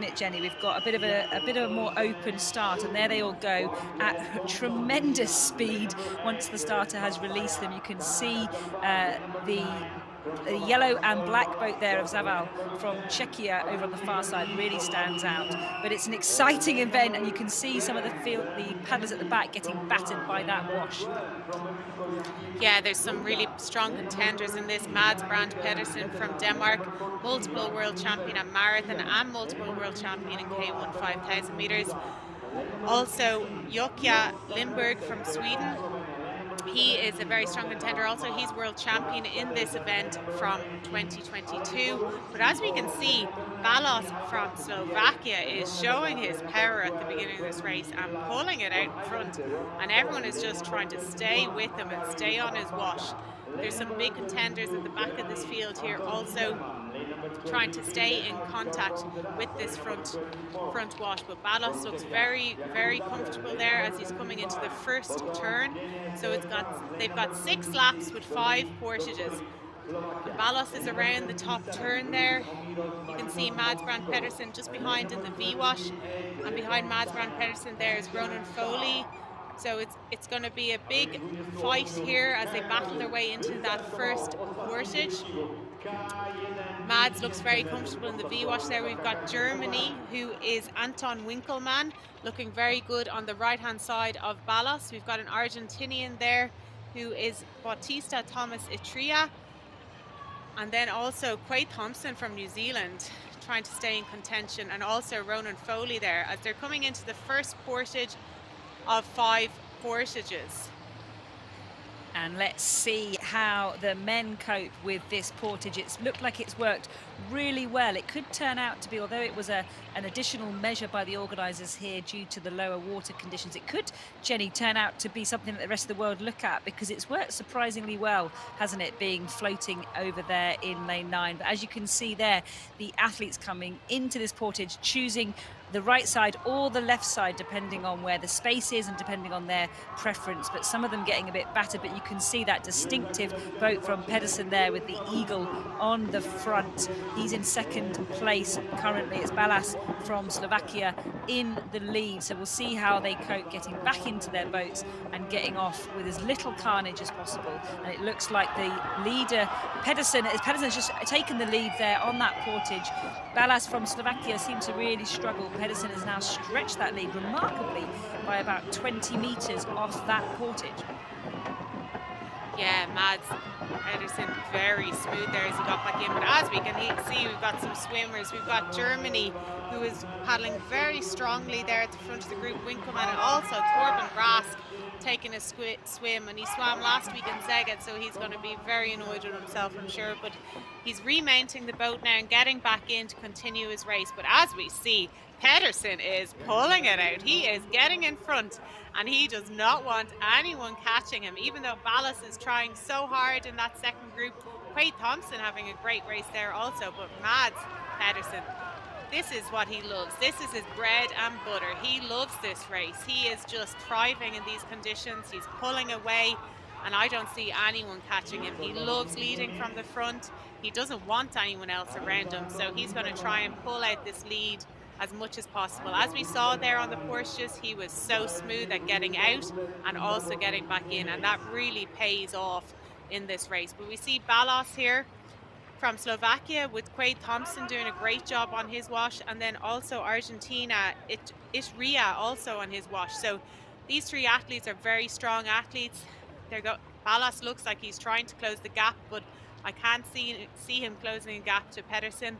isn't it, Jenny? We've got a bit of a more open start, and there they all go at tremendous speed. Once the starter has released them, you can see the yellow and black boat there of Zaval from Czechia over on the far side really stands out. But it's an exciting event, and you can see some of the paddlers at the back getting battered by that wash. Yeah, there's some really strong contenders in this. Mads Brandt Pedersen from Denmark, multiple world champion at marathon and multiple world champion in K1 5,000 meters. Also, Jukka Lindberg from Sweden. He is a very strong contender. Also, he's world champion in this event from 2022. But as we can see, Balos from Slovakia is showing his power at the beginning of this race and pulling it out in front. And everyone is just trying to stay with him and stay on his wash. There's some big contenders at the back of this field here also trying to stay in contact with this front wash, but Balos looks very, very comfortable there as he's coming into the first turn. So they've got 6 laps with 5 portages. And Balos is around the top turn there. You can see Mads Brandt Pedersen just behind in the V-wash, and behind Mads Brandt Pedersen there is Ronan Foley. So it's going to be a big fight here as they battle their way into that first portage. Mads looks very comfortable in the V-wash there. We've got Germany, who is Anton Winkelmann, looking very good on the right-hand side of Balos. We've got an Argentinian there, who is Bautista Thomas Itria. And then also Quay Thompson from New Zealand, trying to stay in contention. And also Ronan Foley there, as they're coming into the first portage of 5 portages. And let's see how the men cope with this portage. It's looked like it's worked really well. It could turn out to be, although it was an additional measure by the organisers here due to the lower water conditions, it could, Jenny, turn out to be something that the rest of the world look at, because it's worked surprisingly well, hasn't it, being floating over there in lane 9. But as you can see there, the athletes coming into this portage choosing the right side or the left side, depending on where the space is and depending on their preference. But some of them getting a bit battered, but you can see that distinctive boat from Pedersen there with the eagle on the front. He's in second place currently. It's Balas from Slovakia in the lead. So we'll see how they cope getting back into their boats and getting off with as little carnage as possible. And it looks like the leader, Pedersen's just taken the lead there on that portage. Balas from Slovakia seems to really struggle. Pedersen has now stretched that lead remarkably by about 20 metres off that portage. Yeah, Mads Pedersen very smooth there as he got back in. But as we can see, we've got some swimmers. We've got Germany, who is paddling very strongly there at the front of the group, Winkelmann, and also Torben Rask taking a swim, and he swam last week in Szeged, so he's going to be very annoyed with himself, I'm sure. But he's remounting the boat now and getting back in to continue his race. But as we see, Pedersen is pulling it out. He is getting in front, and he does not want anyone catching him, even though Balas is trying so hard in that second group. Quay Thompson having a great race there also, but Mads Pedersen, this is what he loves. This is his bread and butter. He loves this race. He is just thriving in these conditions. He's pulling away, and I don't see anyone catching him. He loves leading from the front. He doesn't want anyone else around him, so he's going to try and pull out this lead as much as possible. As we saw there on the portages, he was so smooth at getting out and also getting back in, and that really pays off in this race. But we see Balos here from Slovakia with Quay Thompson doing a great job on his wash, and then also Argentina, Itria also on his wash. So these 3 athletes are very strong athletes. Balos looks like he's trying to close the gap, but I can't see him closing a gap to Pedersen.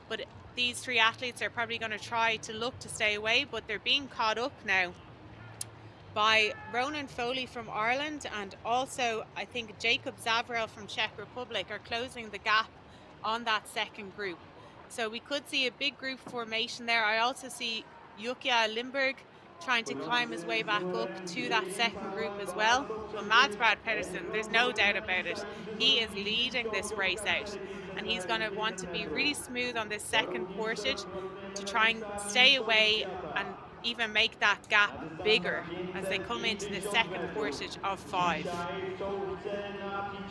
But these 3 athletes are probably going to try to look to stay away, but they're being caught up now by Ronan Foley from Ireland, and also I think Jacob Zavrel from Czech Republic are closing the gap on that second group. So we could see a big group formation there. I also see Jukka Lindberg trying to climb his way back up to that second group as well. But Mads Brandt Pedersen, there's no doubt about it, he is leading this race out, and he's going to want to be really smooth on this second portage to try and stay away and even make that gap bigger as as they come into the second portage of 5.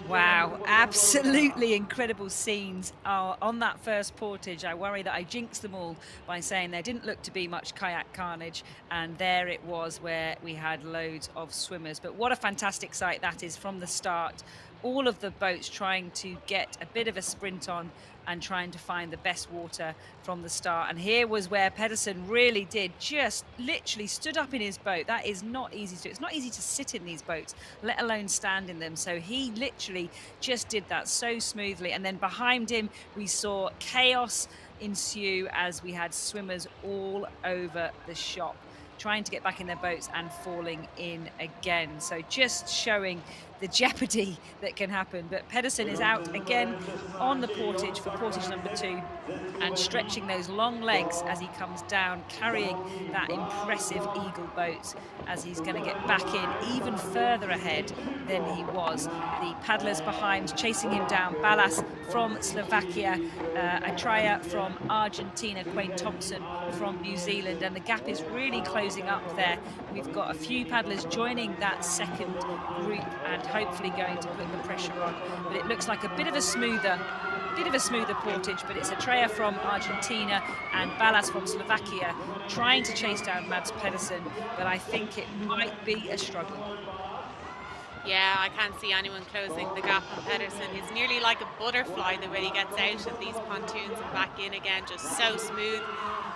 Wow, absolutely incredible scenes are on that first portage. I worry that I jinxed them all by saying there didn't look to be much kayak carnage, and there it was where we had loads of swimmers. But what a fantastic sight that is from the start. All of the boats trying to get a bit of a sprint on and trying to find the best water from the start. And here was where Pedersen really did just literally stood up in his boat. That is not easy to do. It's not easy to sit in these boats, let alone stand in them. So he literally just did that so smoothly. And then behind him, we saw chaos ensue as we had swimmers all over the shop, trying to get back in their boats and falling in again. So just showing the jeopardy that can happen. But Pedersen is out again on the portage for portage number 2 and stretching those long legs as he comes down, carrying that impressive eagle boat as he's going to get back in even further ahead than he was. The paddlers behind chasing him down, Ballas from Slovakia, Atraya from Argentina, Quain Thompson from New Zealand, and the gap is really closing up there. We've got a few paddlers joining that second group and hopefully going to put the pressure on. But it looks like a bit of a smoother portage, but it's Atraya from Argentina and Ballas from Slovakia trying to chase down Mads Pedersen, but I think it might be a struggle. Yeah, I can't see anyone closing the gap on Pedersen. He's nearly like a butterfly the way he gets out of these pontoons and back in again, just so smooth.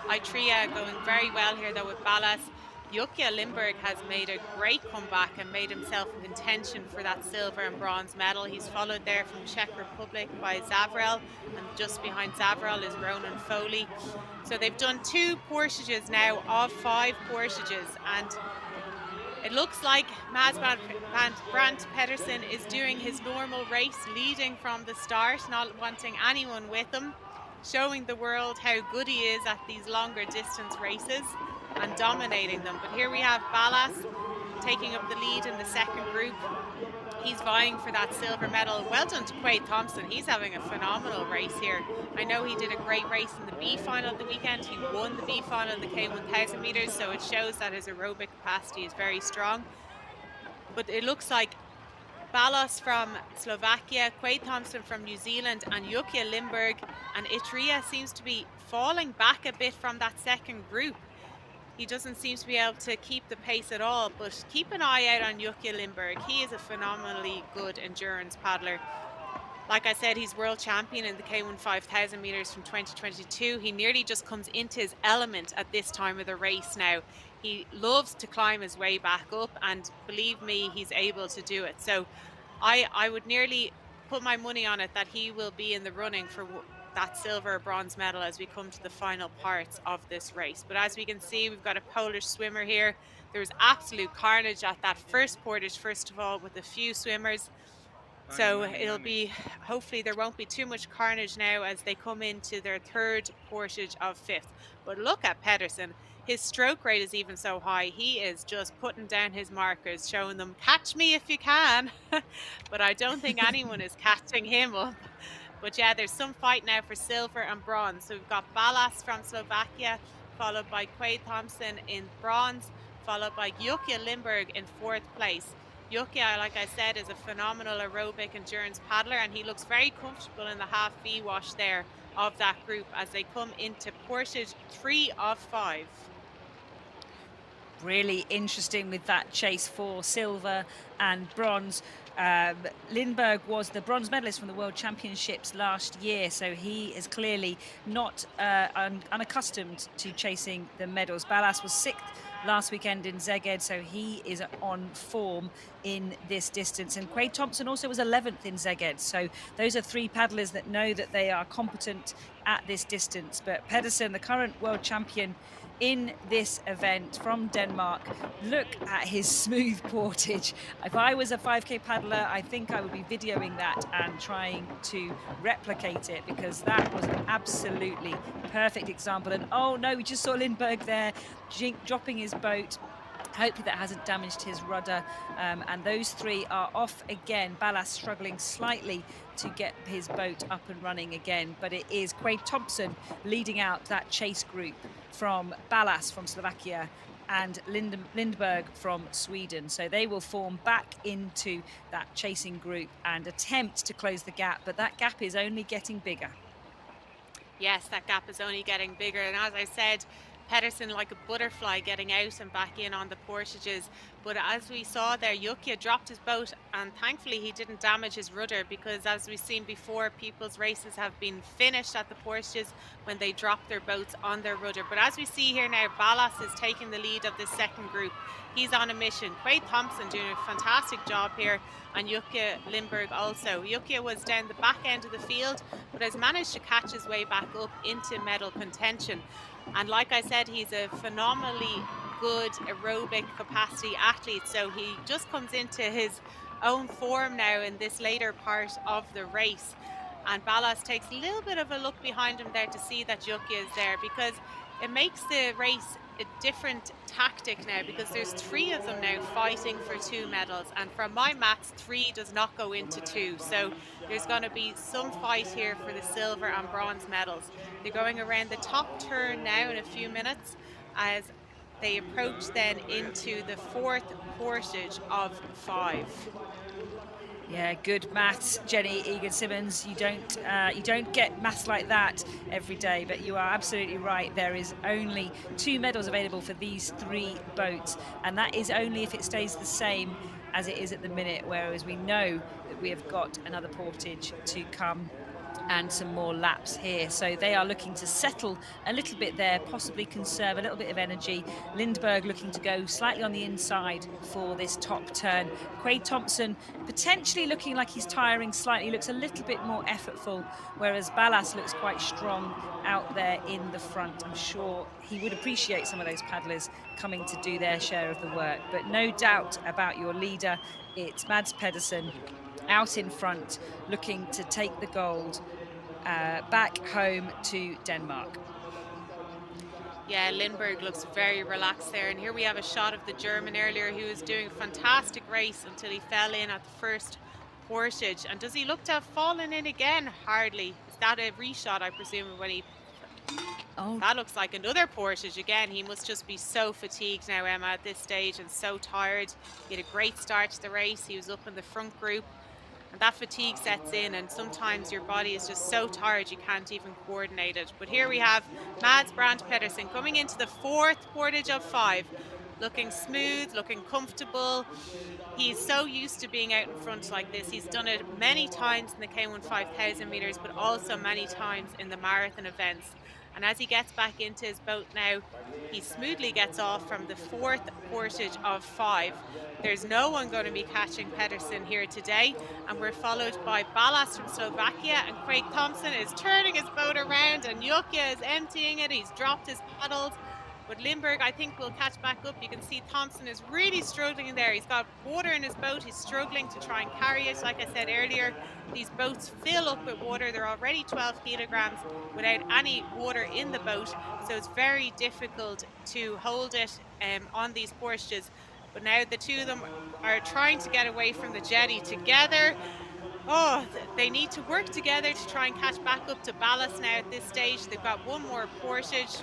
Atraya going very well here though with Ballas. Yukia Lindberg has made a great comeback and made himself in contention for that silver and bronze medal. He's followed there from Czech Republic by Zavrel, and just behind Zavrel is Ronan Foley. So they've done 2 portages now of 5 portages, and it looks like Mads Brandt Pedersen is doing his normal race, leading from the start, not wanting anyone with him, showing the world how good he is at these longer distance races and dominating them. But here we have Ballas taking up the lead in the second group. He's vying for that silver medal. Well done to Quaid Thompson. He's having a phenomenal race here. I know he did a great race in the B final of the weekend. He won the B final of the K1000 meters, so it shows that his aerobic capacity is very strong. But it looks like Ballas from Slovakia, Quaid Thompson from New Zealand, and Yukia Lindberg and Atraya seems to be falling back a bit from that second group. He doesn't seem to be able to keep the pace at all, but keep an eye out on Yukia Lindberg. He is a phenomenally good endurance paddler. Like I said, he's world champion in the K1000 meters from 2022. He nearly just comes into his element at this time of the race now. He loves to climb his way back up, and believe me, he's able to do it. So I would nearly put my money on it that he will be in the running for that silver or bronze medal as we come to the final parts of this race. But as we can see, we've got a Polish swimmer here. There was absolute carnage at that first portage, first of all, with a few swimmers. So it'll be, hopefully there won't be too much carnage now as they come into their third portage of 5th. But look at Pedersen. His stroke rate is even so high. He is just putting down his markers, showing them, catch me if you can. But I don't think anyone is catching him up. But yeah, there's some fight now for silver and bronze. So we've got Ballas from Slovakia, followed by Quaid Thompson in bronze, followed by Yukia Lindberg in 4th place. Yukia, like I said, is a phenomenal aerobic endurance paddler, and he looks very comfortable in the half V wash there of that group as they come into portage 3 of 5. Really interesting with that chase for silver and bronze. Lindberg was the bronze medalist from the World Championships last year, so he is clearly not unaccustomed to chasing the medals. Ballas was 6th last weekend in Szeged, so he is on form in this distance. And Quaid Thompson also was 11th in Szeged, so those are 3 paddlers that know that they are competent at this distance. But Pedersen, the current world champion in this event from Denmark, look at his smooth portage. If I was a 5K paddler, I think I would be videoing that and trying to replicate it, because that was an absolutely perfect example. And oh no, we just saw Lindberg there dropping his boat. Hopefully that hasn't damaged his rudder. And those 3 are off again. Ballas struggling slightly to get his boat up and running again. But it is Quaid Thompson leading out that chase group from Ballas from Slovakia, and Lindberg from Sweden. So they will form back into that chasing group and attempt to close the gap, but that gap is only getting bigger. Yes, that gap is only getting bigger. And as I said, Pedersen like a butterfly getting out and back in on the portages. But as we saw there, Yukia dropped his boat and thankfully he didn't damage his rudder, because as we've seen before, people's races have been finished at the portages when they drop their boats on their rudder. But as we see here now, Ballas is taking the lead of this second group. He's on a mission. Quade Thompson doing a fantastic job here, and Yukia Lindberg also. Yukia was down the back end of the field, but has managed to catch his way back up into medal contention. And like I said, he's a phenomenally good aerobic capacity athlete, so he just comes into his own form now in this later part of the race. And Ballas takes a little bit of a look behind him there to see that Yukia is there, because it makes the race a different tactic now, because there's 3 of them now fighting for 2 medals, and from my maths 3 does not go into 2, so there's going to be some fight here for the silver and bronze medals. They're going around the top turn now in a few minutes as they approach then into the 4th portage of 5. Yeah, good maths, Jenny Egan-Simmons. You don't get maths like that every day, but you are absolutely right. There is only 2 medals available for these 3 boats, and that is only if it stays the same as it is at the minute, whereas we know that we have got another portage to come and some more laps here. So they are looking to settle a little bit there, possibly conserve a little bit of energy. Lindberg looking to go slightly on the inside for this top turn. Quade Thompson potentially looking like he's tiring slightly, looks a little bit more effortful, whereas Ballas looks quite strong out there in the front. I'm sure he would appreciate some of those paddlers coming to do their share of the work, but no doubt about your leader. It's Mads Pedersen out in front, looking to take the gold back home to Denmark. Yeah, Lindberg looks very relaxed there. And here we have a shot of the German earlier, who was doing a fantastic race until he fell in at the first portage. And does he look to have fallen in again? Hardly. Is that a reshot, I presume, when he... Oh. That looks like another portage again. He must just be so fatigued now, Emma, at this stage, and so tired. He had a great start to the race. He was up in the front group. And that fatigue sets in, and sometimes your body is just so tired you can't even coordinate it. But here we have Mads Brandt Pedersen coming into the 4th portage of 5, looking smooth, looking comfortable. He's so used to being out in front like this. He's done it many times in the K1 5,000 meters, but also many times in the marathon events. And as he gets back into his boat now, he smoothly gets off from the 4th portage of 5. There's no one going to be catching Pedersen here today. And we're followed by Ballas from Slovakia, and Craig Thompson is turning his boat around, and Yukia is emptying it. He's dropped his paddles. But Lindberg, I think, will catch back up. You can see Thompson is really struggling there. He's got water in his boat. He's struggling to try and carry it. Like I said earlier, these boats fill up with water. They're already 12 kilograms without any water in the boat. So it's very difficult to hold it on these portages. But now the 2 of them are trying to get away from the jetty together. Oh, they need to work together to try and catch back up to Ballas now at this stage. They've got 1 more portage.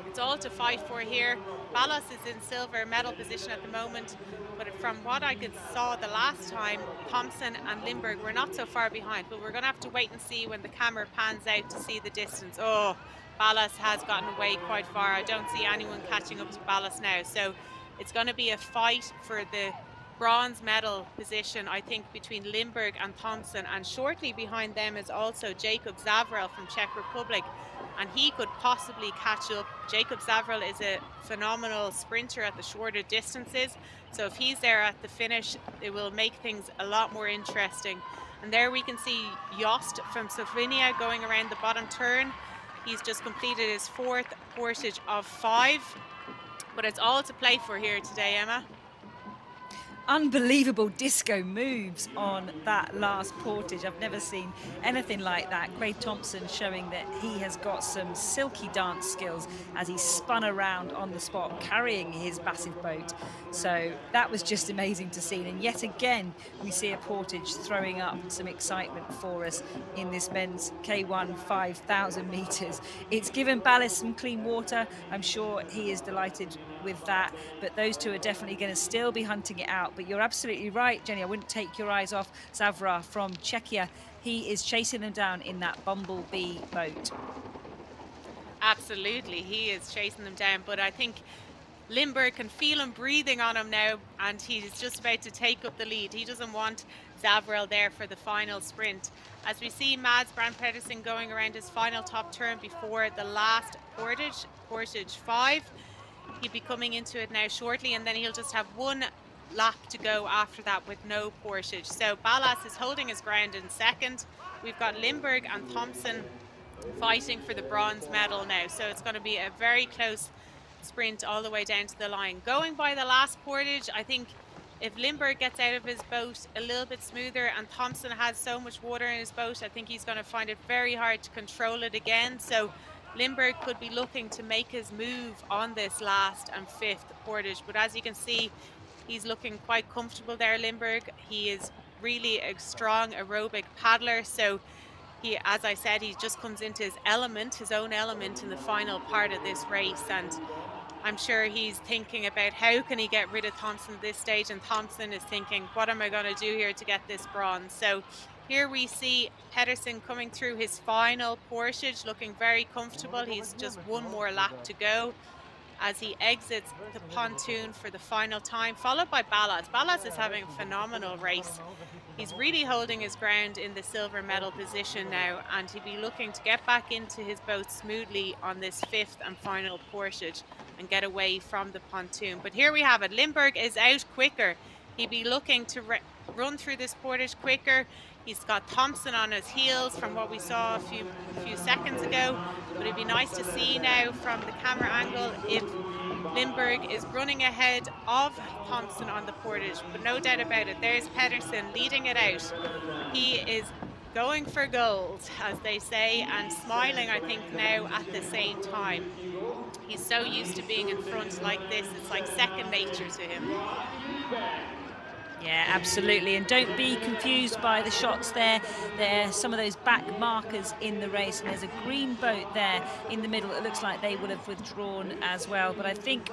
It's all to fight for here. Ballas is in silver medal position at the moment, but from what I saw the last time, Thompson and Lindberg were not so far behind, but we're going to have to wait and see when the camera pans out to see the distance. Oh, Ballas has gotten away quite far. I don't see anyone catching up to Ballas now, so it's going to be a fight for the bronze medal position, I think, between Lindberg and Thompson, and shortly behind them is also Jacob Zavrel from Czech Republic, and he could possibly catch up. Jacob Zavrel is a phenomenal sprinter at the shorter distances, so if he's there at the finish, it will make things a lot more interesting. And there we can see Jost from Slovenia going around the bottom turn. He's just completed his 4th portage of 5, but it's all to play for here today, Emma. unbelievable disco moves on that last portage. I've never seen anything like that. Craig Thompson showing that he has got some silky dance skills as he spun around on the spot carrying his massive boat. So that was just amazing to see. And yet again, we see a portage throwing up some excitement for us in this men's K1 5,000 meters. It's given Ballas some clean water. I'm sure he is delighted with that, but those two are definitely going to still be hunting it out. But you're absolutely right, Jenny. I wouldn't take your eyes off Zavra from Czechia. He is chasing them down in that bumblebee boat. Absolutely, he is chasing them down, but I think Lindberg can feel him breathing on him now, and he's just about to take up the lead. He doesn't want Zavrel there for the final sprint. As we see Mads Brand Pedersen going around his final top turn before the last portage 5. He'll be coming into it now shortly, and then he'll just have one lap to go after that with no portage. So Ballas is holding his ground in second. We've got Lindberg and Thompson fighting for the bronze medal now. So it's going to be a very close sprint all the way down to the line. Going by the last portage, I think if Lindberg gets out of his boat a little bit smoother and Thompson has so much water in his boat, I think he's going to find it very hard to control it again. So Lindberg could be looking to make his move on this last and 5th portage. But as you can see, he's looking quite comfortable there, Lindberg. He is really a strong aerobic paddler. So he, as I said, he just comes into his element, his own element in the final part of this race. And I'm sure he's thinking about how can he get rid of Thompson at this stage, and Thompson is thinking, what am I going to do here to get this bronze? So here we see Pedersen coming through his final portage, looking very comfortable. He's just one more lap to go as he exits the pontoon for the final time, followed by Ballas. Ballas is having a phenomenal race. He's really holding his ground in the silver medal position now, and he'll be looking to get back into his boat smoothly on this 5th and final portage and get away from the pontoon. But here we have it. Lindberg is out quicker. He'll be looking to run through this portage quicker. He's got Thompson on his heels from what we saw a few seconds ago. But it'd be nice to see now from the camera angle if Lindberg is running ahead of Thompson on the portage. But no doubt about it, there's Pedersen leading it out. He is going for gold, as they say, and smiling, I think, now at the same time. He's so used to being in front like this, it's like second nature to him. Yeah, absolutely. And don't be confused by the shots there. There are some of those back markers in the race, and there's a green boat there in the middle. It looks like they would have withdrawn as well. But I think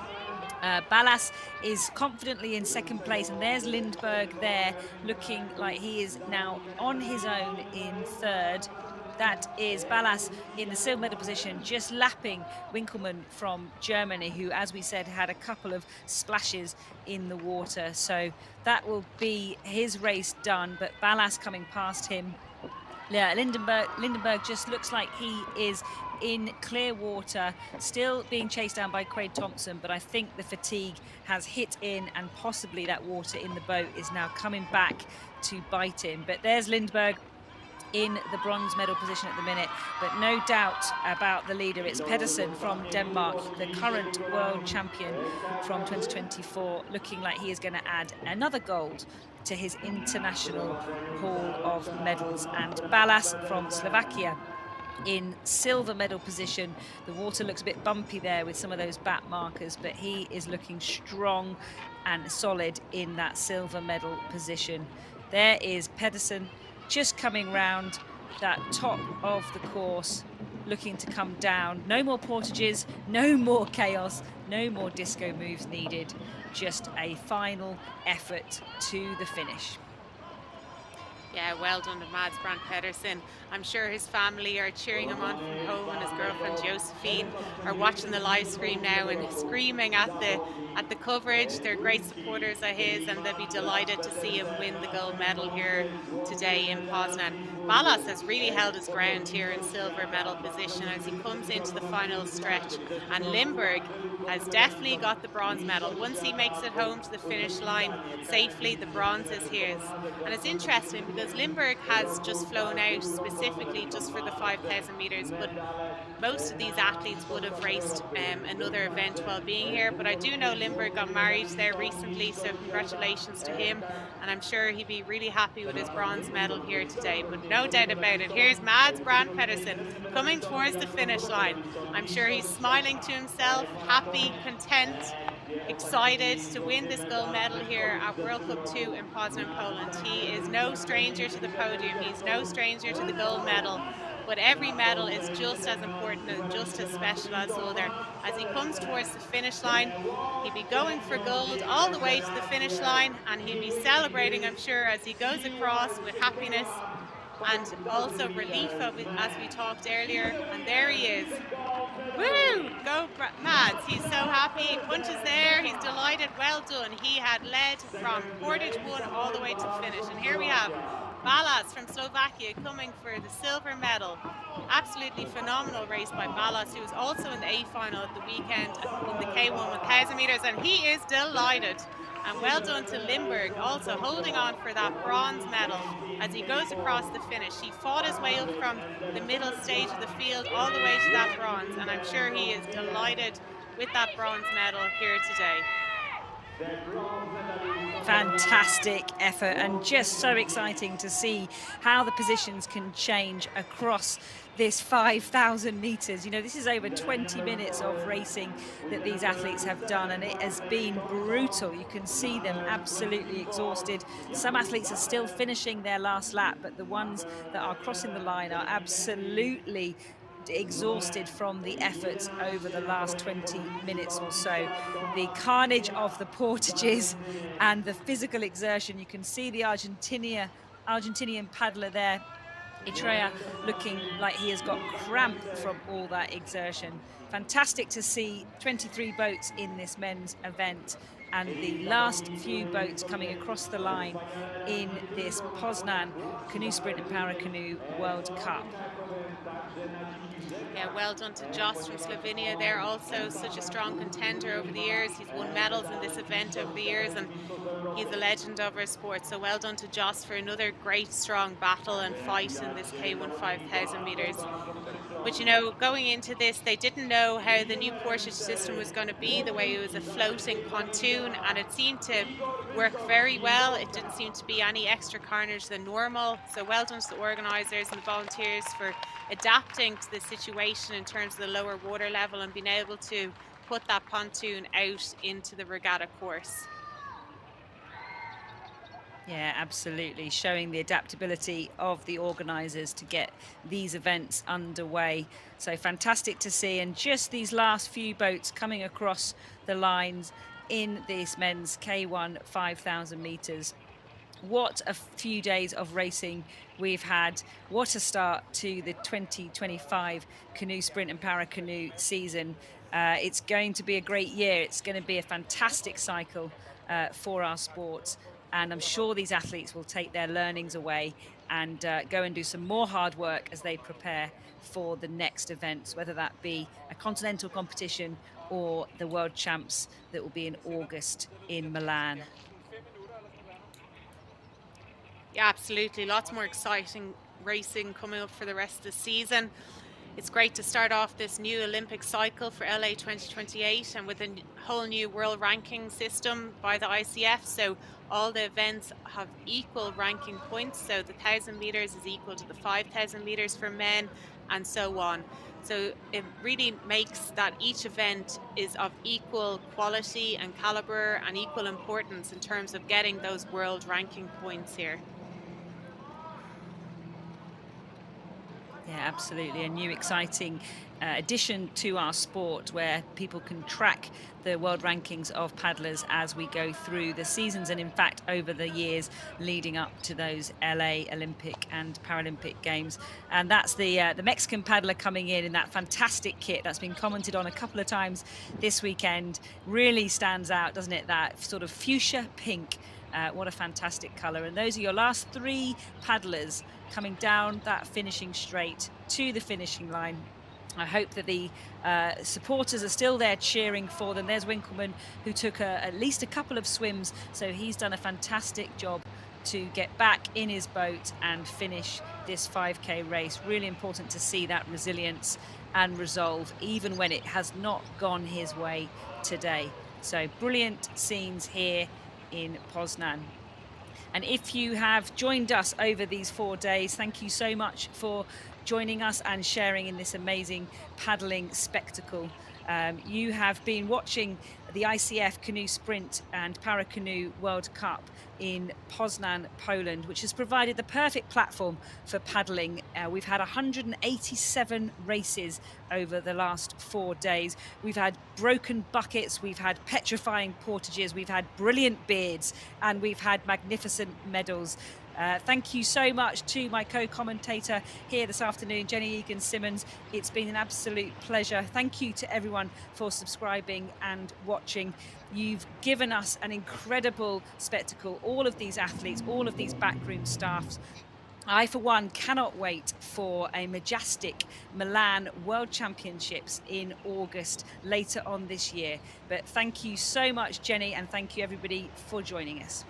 Ballas is confidently in second place, and there's Lindberg there looking like he is now on his own in third. That is Ballas in the silver medal position, just lapping Winkelmann from Germany, who, as we said, had a couple of splashes in the water. So that will be his race done, but Ballas coming past him. Yeah, Lindenberg just looks like he is in clear water, still being chased down by Craig Thompson, but I think the fatigue has hit in, and possibly that water in the boat is now coming back to bite him. But there's Lindberg in the bronze medal position at the minute, but no doubt about the leader. It's Pedersen from Denmark, the current world champion from 2024, looking like he is going to add another gold to his international haul of medals. And Ballas from Slovakia in silver medal position. The water looks a bit bumpy there with some of those back markers, but he is looking strong and solid in that silver medal position. There is Pedersen just coming round that top of the course, looking to come down. No more portages, no more chaos, no more disco moves needed. Just a final effort to the finish. Yeah, well done to Mads Brand Pedersen. I'm sure his family are cheering him on from home, and his girlfriend Josephine are watching the live stream now and screaming at the coverage. They're great supporters of his, and they'll be delighted to see him win the gold medal here today in Poznan. Ballas has really held his ground here in silver medal position as he comes into the final stretch, and Limburg has definitely got the bronze medal. Once he makes it home to the finish line safely, the bronze is his. And it's interesting because Limburg has just flown out specifically just for the 5,000 meters, but most of these athletes would have raced another event while being here. But I do know Limburg got married there recently, so congratulations to him. And I'm sure he'd be really happy with his bronze medal here today. But no doubt about it, here's Mads Brand Pedersen coming towards the finish line. I'm sure he's smiling to himself, happy, content, excited to win this gold medal here at World Cup 2 in Poznan, Poland. He is no stranger to the podium. He's no stranger to the gold medal. But every medal is just as important and just as special as the other. As he comes towards the finish line, he'd be going for gold all the way to the finish line, and he'd be celebrating, I'm sure, as he goes across with happiness and also relief, as we talked earlier. And there he is. Woo! Go Mads. He's so happy. He punches there. He's delighted. Well done. He had led from portage 1 all the way to the finish. And here we have Ballas from Slovakia coming for the silver medal. Absolutely phenomenal race by Ballas, who was also in the A final at the weekend in the K1 1000 meters, and he is delighted. And well done to Limburg, also holding on for that bronze medal as he goes across the finish. He fought his way up from the middle stage of the field all the way to that bronze, and I'm sure he is delighted with that bronze medal here today. Fantastic effort, and just so exciting to see how the positions can change across this 5,000 meters. You know, this is over 20 minutes of racing that these athletes have done, and it has been brutal. You can see them absolutely exhausted. Some athletes are still finishing their last lap, but the ones that are crossing the line are absolutely exhausted from the efforts over the last 20 minutes or so. The carnage of the portages and the physical exertion. You can see the Argentinian paddler there, Itrea, looking like he has got cramp from all that exertion. Fantastic to see 23 boats in this men's event, and the last few boats coming across the line in this Poznan Canoe Sprint and Para Canoe World Cup. Yeah, well done to Jost from Slovenia. They're also such a strong contender over the years. He's won medals in this event over the years, and he's a legend of our sport. So well done to Jost for another great strong battle and fight in this K1 5000 meters. But you know, going into this, they didn't know how the new portage system was going to be, the way it was a floating pontoon, and it seemed to work very well. It didn't seem to be any extra carnage than normal. So well done to the organisers and the volunteers for adapting to the situation in terms of the lower water level and being able to put that pontoon out into the regatta course. Yeah, absolutely. Showing the adaptability of the organisers to get these events underway. So fantastic to see. And just these last few boats coming across the lines in this men's K1 5000 metres. What a few days of racing we've had. What a start to the 2025 Canoe Sprint and Para Canoe season. It's going to be a great year. It's going to be a fantastic cycle for our sport. And I'm sure these athletes will take their learnings away and go and do some more hard work as they prepare for the next events, whether that be a continental competition or the World Champs that will be in August in Milan. Yeah, absolutely. Lots more exciting racing coming up for the rest of the season. It's great to start off this new Olympic cycle for LA 2028 and with a whole new world ranking system by the ICF. So all the events have equal ranking points. So the 1,000 meters is equal to the 5,000 meters for men and so on. So it really makes that each event is of equal quality and caliber and equal importance in terms of getting those world ranking points here. Yeah, absolutely. A new exciting addition to our sport where people can track the world rankings of paddlers as we go through the seasons and in fact over the years leading up to those LA Olympic and Paralympic Games. And that's the Mexican paddler coming in that fantastic kit that's been commented on a couple of times this weekend. Really stands out, doesn't it? That sort of fuchsia pink What a fantastic colour. And those are your last 3 paddlers coming down that finishing straight to the finishing line. I hope that the supporters are still there cheering for them. There's Winkleman, who took at least a couple of swims, so he's done a fantastic job to get back in his boat and finish this 5K race. Really important to see that resilience and resolve, even when it has not gone his way today. So brilliant scenes here in Poznan. And if you have joined us over these 4 days, thank you so much for joining us and sharing in this amazing paddling spectacle. You have been watching the ICF Canoe Sprint and Para Canoe World Cup in Poznan, Poland, which has provided the perfect platform for paddling. We've had 187 races over the last 4 days. We've had broken buckets, we've had petrifying portages, we've had brilliant beards, and we've had magnificent medals. Thank you so much to my co-commentator here this afternoon, Jenny Egan-Simmons. It's been an absolute pleasure. Thank you to everyone for subscribing and watching. You've given us an incredible spectacle, all of these athletes, all of these backroom staffs. I, for one, cannot wait for a majestic Milan World Championships in August later on this year. But thank you so much, Jenny, and thank you everybody for joining us.